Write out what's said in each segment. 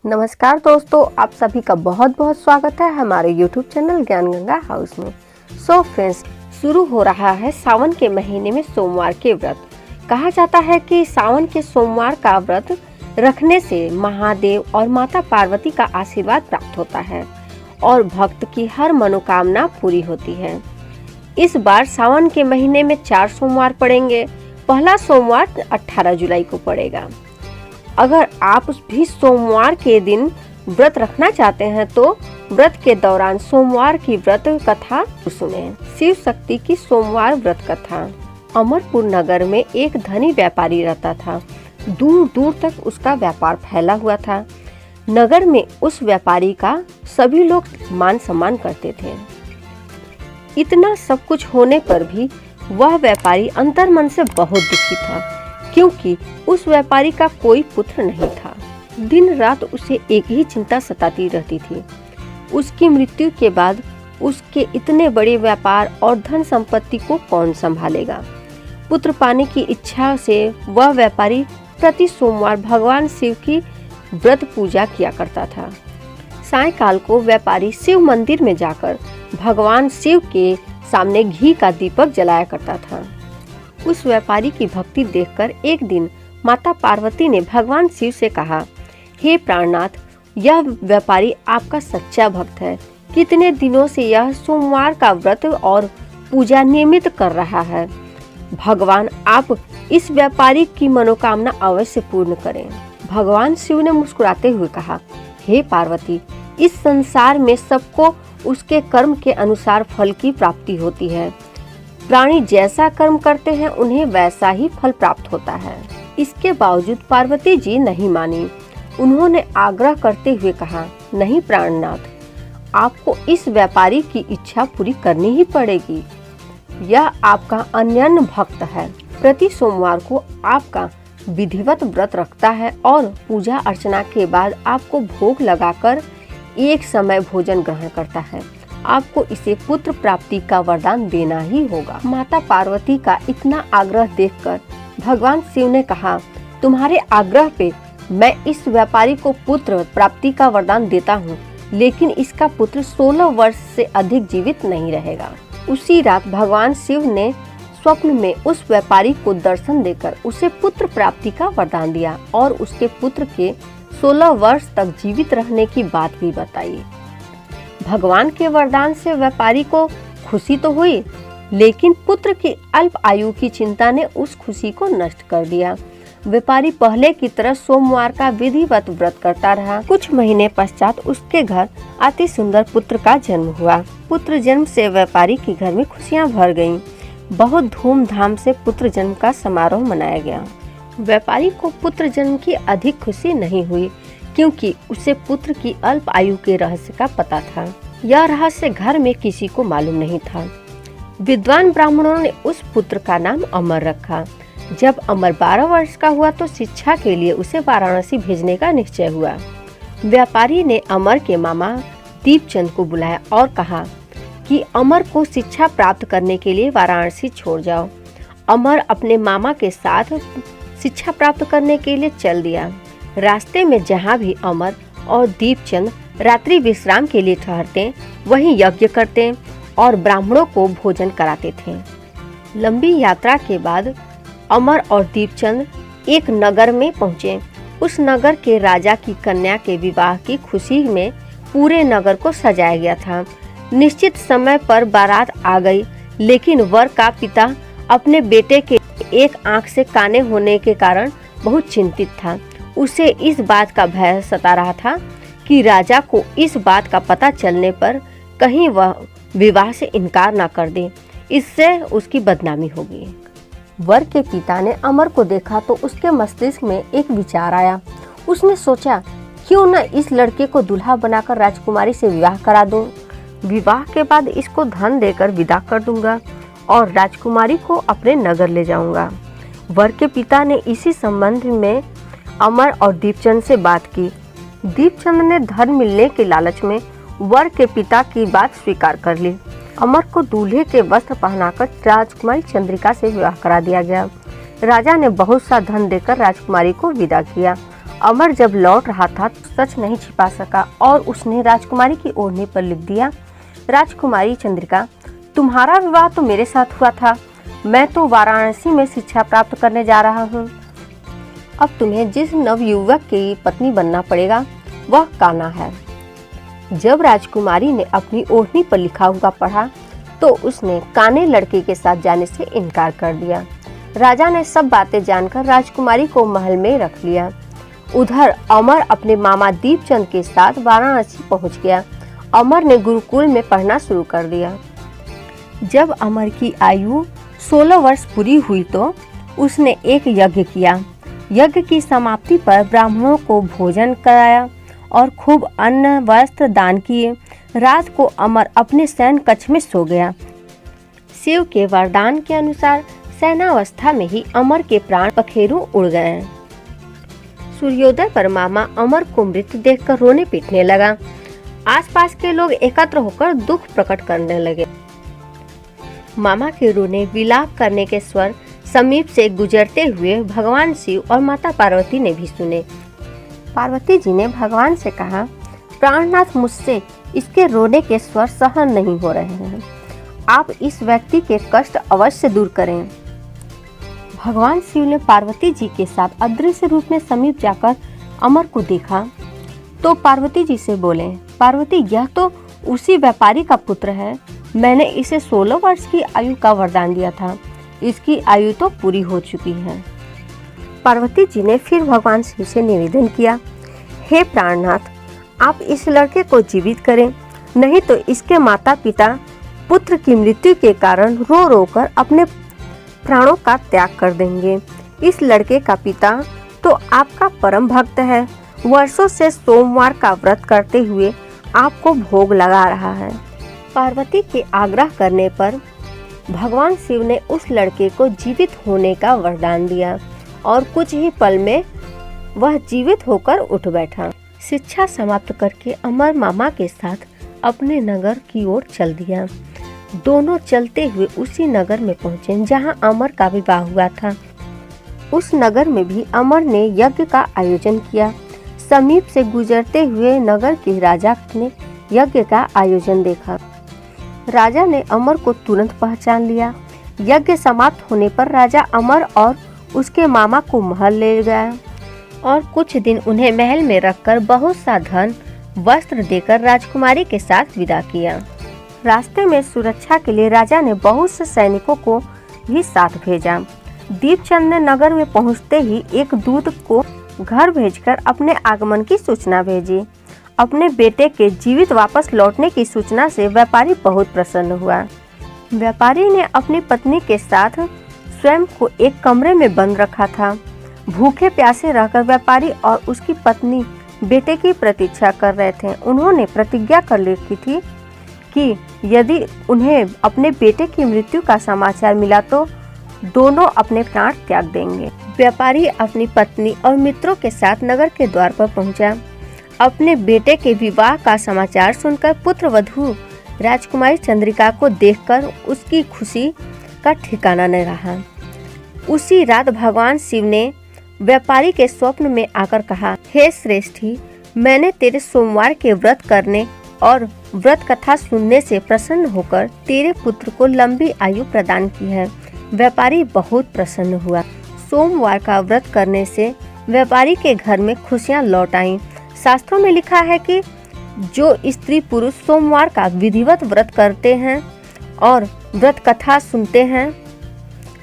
नमस्कार दोस्तों, आप सभी का बहुत बहुत स्वागत है हमारे YouTube चैनल ज्ञान गंगा हाउस में। सो फ्रेंड्स, शुरू हो रहा है सावन के महीने में सोमवार के व्रत। कहा जाता है कि सावन के सोमवार का व्रत रखने से महादेव और माता पार्वती का आशीर्वाद प्राप्त होता है और भक्त की हर मनोकामना पूरी होती है। इस बार सावन के महीने में 4 सोमवार पड़ेंगे। पहला सोमवार 18 जुलाई को पड़ेगा। अगर आप भी सोमवार के दिन व्रत रखना चाहते हैं तो व्रत के दौरान सोमवार की व्रत कथा सुने। शिव शक्ति की सोमवार व्रत कथा। अमरपुर नगर में एक धनी व्यापारी रहता था। दूर दूर तक उसका व्यापार फैला हुआ था। नगर में उस व्यापारी का सभी लोग मान सम्मान करते थे। इतना सब कुछ होने पर भी वह व्यापारी अंतर्मन से बहुत दुखी था, क्योंकि उस व्यापारी का कोई पुत्र नहीं था। दिन रात उसे एक ही चिंता सताती रहती थी। उसकी मृत्यु के बाद उसके इतने बड़े व्यापार और धन संपत्ति को कौन संभालेगा। पुत्र पाने की इच्छा से वह व्यापारी प्रति सोमवार भगवान शिव की व्रत पूजा किया करता था। सायंकाल को व्यापारी शिव मंदिर में जाकर भगवान शिव के सामने घी का दीपक जलाया करता था। उस व्यापारी की भक्ति देखकर एक दिन माता पार्वती ने भगवान शिव से कहा, हे प्राणनाथ, यह व्यापारी आपका सच्चा भक्त है। कितने दिनों से यह सोमवार का व्रत और पूजा नियमित कर रहा है। भगवान आप इस व्यापारी की मनोकामना अवश्य पूर्ण करें। भगवान शिव ने मुस्कुराते हुए कहा, हे पार्वती, इस संसार में सबको उसके कर्म के अनुसार फल की प्राप्ति होती है। प्राणी जैसा कर्म करते हैं उन्हें वैसा ही फल प्राप्त होता है। इसके बावजूद पार्वती जी नहीं मानी। उन्होंने आग्रह करते हुए कहा, नहीं प्राणनाथ, आपको इस व्यापारी की इच्छा पूरी करनी ही पड़ेगी। यह आपका अनन्य भक्त है। प्रति सोमवार को आपका विधिवत व्रत रखता है और पूजा अर्चना के बाद आपको भोग लगाकर एक समय भोजन ग्रहण करता है। आपको इसे पुत्र प्राप्ति का वरदान देना ही होगा। माता पार्वती का इतना आग्रह देखकर भगवान शिव ने कहा, तुम्हारे आग्रह पे मैं इस व्यापारी को पुत्र प्राप्ति का वरदान देता हूँ, लेकिन इसका पुत्र 16 वर्ष से अधिक जीवित नहीं रहेगा। उसी रात भगवान शिव ने स्वप्न में उस व्यापारी को दर्शन देकर उसे पुत्र प्राप्ति का वरदान दिया और उसके पुत्र के 16 वर्ष तक जीवित रहने की बात भी बताई। भगवान के वरदान से व्यापारी को खुशी तो हुई, लेकिन पुत्र की अल्प आयु की चिंता ने उस खुशी को नष्ट कर दिया। व्यापारी पहले की तरह सोमवार का विधिवत व्रत करता रहा। कुछ महीने पश्चात उसके घर अति सुंदर पुत्र का जन्म हुआ। पुत्र जन्म से व्यापारी के घर में खुशियां भर गईं। बहुत धूमधाम से पुत्र जन्म का समारोह मनाया गया। व्यापारी को पुत्र जन्म की अधिक खुशी नहीं हुई, क्योंकि उसे पुत्र की अल्प आयु के रहस्य का पता था। यह रहस्य घर में किसी को मालूम नहीं था। विद्वान ब्राह्मणों ने उस पुत्र का नाम अमर रखा। जब अमर 12 वर्ष का हुआ तो शिक्षा के लिए उसे वाराणसी भेजने का निश्चय हुआ। व्यापारी ने अमर के मामा दीपचंद को बुलाया और कहा कि अमर को शिक्षा प्राप्त करने के लिए वाराणसी छोड़ जाओ। अमर अपने मामा के साथ शिक्षा प्राप्त करने के लिए चल दिया। रास्ते में जहाँ भी अमर और दीपचंद रात्रि विश्राम के लिए ठहरते, वहीं यज्ञ करते और ब्राह्मणों को भोजन कराते थे। लंबी यात्रा के बाद अमर और दीपचंद एक नगर में पहुँचे। उस नगर के राजा की कन्या के विवाह की खुशी में पूरे नगर को सजाया गया था। निश्चित समय पर बारात आ गई, लेकिन वर का पिता अपने बेटे के एक आंख से काने होने के कारण बहुत चिंतित था। उसे इस बात का भय सता रहा था कि राजा को इस बात का पता चलने पर कहीं वह विवाह से इनकार न कर दे, इससे उसकी बदनामी होगी। वर के पिता ने अमर को देखा तो उसके मस्तिष्क में एक विचार आया। उसने सोचा, क्यों न इस लड़के को दूल्हा बनाकर राजकुमारी से विवाह करा दूं। विवाह के बाद इसको धन देकर विदा कर दूंगा और राजकुमारी को अपने नगर ले जाऊंगा। वर के पिता ने इसी संबंध में अमर और दीपचंद से बात की। दीपचंद ने धन मिलने के लालच में वर के पिता की बात स्वीकार कर ली। अमर को दूल्हे के वस्त्र पहनाकर राजकुमारी चंद्रिका से विवाह करा दिया गया। राजा ने बहुत सा धन देकर राजकुमारी को विदा किया अमर जब लौट रहा था तो सच नहीं छिपा सका और उसने राजकुमारी की ओढ़नी पर लिख दिया, राजकुमारी चंद्रिका, तुम्हारा विवाह तो मेरे साथ हुआ था। मैं तो वाराणसी में शिक्षा प्राप्त करने जा रहा हूँ। अब तुम्हें जिस नवयुवक की पत्नी बनना पड़ेगा वह कान्हा है। जब राजकुमारी ने अपनी ओढ़नी पर लिखा हुआ पढ़ा तो उसने काने लड़के के साथ जाने से इनकार कर दिया। राजा ने सब बातें जानकर राजकुमारी को महल में रख लिया। उधर अमर अपने मामा दीपचंद के साथ वाराणसी पहुंच गया। अमर ने गुरुकुल में पढ़ना शुरू कर दिया। जब अमर की आयु 16 वर्ष पूरी हुई तो उसने एक यज्ञ किया। यज्ञ की समाप्ति पर ब्राह्मणों को भोजन कराया और खूब अन्न वस्त्र दान किए। रात को अमर अपने शयन कक्ष में सो गया। शिव के वरदान के अनुसार शयनावस्था में ही अमर के प्राण पखेरु उड़ गए। सूर्योदय पर मामा अमर को मृत देखकर रोने पीटने लगा। आसपास के लोग एकत्र होकर दुख प्रकट करने लगे। मामा के रोने विलाप करने के स्वर समीप से गुजरते हुए भगवान शिव और माता पार्वती ने भी सुने। पार्वती जी ने भगवान से कहा, प्राणनाथ, मुझसे इसके रोने के स्वर सहन नहीं हो रहे हैं। आप इस व्यक्ति के कष्ट अवश्य दूर करें। भगवान शिव ने पार्वती जी के साथ अदृश्य रूप में समीप जाकर अमर को देखा तो पार्वती जी से बोले, पार्वती, यह तो उसी व्यापारी का पुत्र है। मैंने इसे 16 वर्ष की आयु का वरदान दिया था। इसकी आयु तो पूरी हो चुकी है। पार्वती जी ने फिर भगवान शिव से निवेदन किया, हे प्राणनाथ, आप इस लड़के को जीवित करें, नहीं तो इसके माता पिता पुत्र की मृत्यु के कारण रो रो कर अपने प्राणों का त्याग कर देंगे। इस लड़के का पिता तो आपका परम भक्त है। वर्षों से सोमवार का व्रत करते हुए आपको भोग लगा रहा है। पार्वती के आग्रह करने पर भगवान शिव ने उस लड़के को जीवित होने का वरदान दिया और कुछ ही पल में वह जीवित होकर उठ बैठा। शिक्षा समाप्त करके अमर मामा के साथ अपने नगर की ओर चल दिया। दोनों चलते हुए उसी नगर में पहुंचे जहां अमर का विवाह हुआ था। उस नगर में भी अमर ने यज्ञ का आयोजन किया। समीप से गुजरते हुए नगर के राजा ने यज्ञ का आयोजन देखा। राजा ने अमर को तुरंत पहचान लिया। यज्ञ समाप्त होने पर राजा अमर और उसके मामा को महल ले गया और कुछ दिन उन्हें महल में रखकर बहुत सा धन वस्त्र देकर राजकुमारी के साथ विदा किया। रास्ते में सुरक्षा के लिए राजा ने बहुत से सैनिकों को भी साथ भेजा। दीपचंद ने नगर में पहुंचते ही एक दूत को घर भेजकर अपने आगमन की सूचना भेजी। अपने बेटे के जीवित वापस लौटने की सूचना से व्यापारी बहुत प्रसन्न हुआ। व्यापारी ने अपनी पत्नी के साथ स्वयं को एक कमरे में बंद रखा था। भूखे प्यासे रहकर व्यापारी और उसकी पत्नी बेटे की प्रतीक्षा कर रहे थे। उन्होंने प्रतिज्ञा कर रखी थी कि यदि उन्हें अपने बेटे की मृत्यु का समाचार मिला तो दोनों अपने प्राण त्याग देंगे। व्यापारी अपनी पत्नी और मित्रों के साथ नगर के द्वार पर पहुंचा। अपने बेटे के विवाह का समाचार सुनकर पुत्र वधू राजकुमारी चंद्रिका को देखकर उसकी खुशी का ठिकाना न रहा। उसी रात भगवान शिव ने व्यापारी के स्वप्न में आकर कहा, हे श्रेष्ठी, मैंने तेरे सोमवार के व्रत करने और व्रत कथा सुनने से प्रसन्न होकर तेरे पुत्र को लंबी आयु प्रदान की है। व्यापारी बहुत प्रसन्न हुआ। सोमवार का व्रत करने से व्यापारी के घर में खुशियां लौट आईं। शास्त्रों में लिखा है कि जो स्त्री पुरुष सोमवार का विधिवत व्रत करते हैं और व्रत कथा सुनते हैं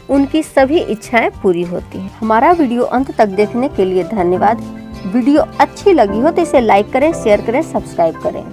उनकी सभी इच्छाएं पूरी होती हैं। हमारा वीडियो अंत तक देखने के लिए धन्यवाद। वीडियो अच्छी लगी हो तो इसे लाइक करें, शेयर करें, सब्सक्राइब करें।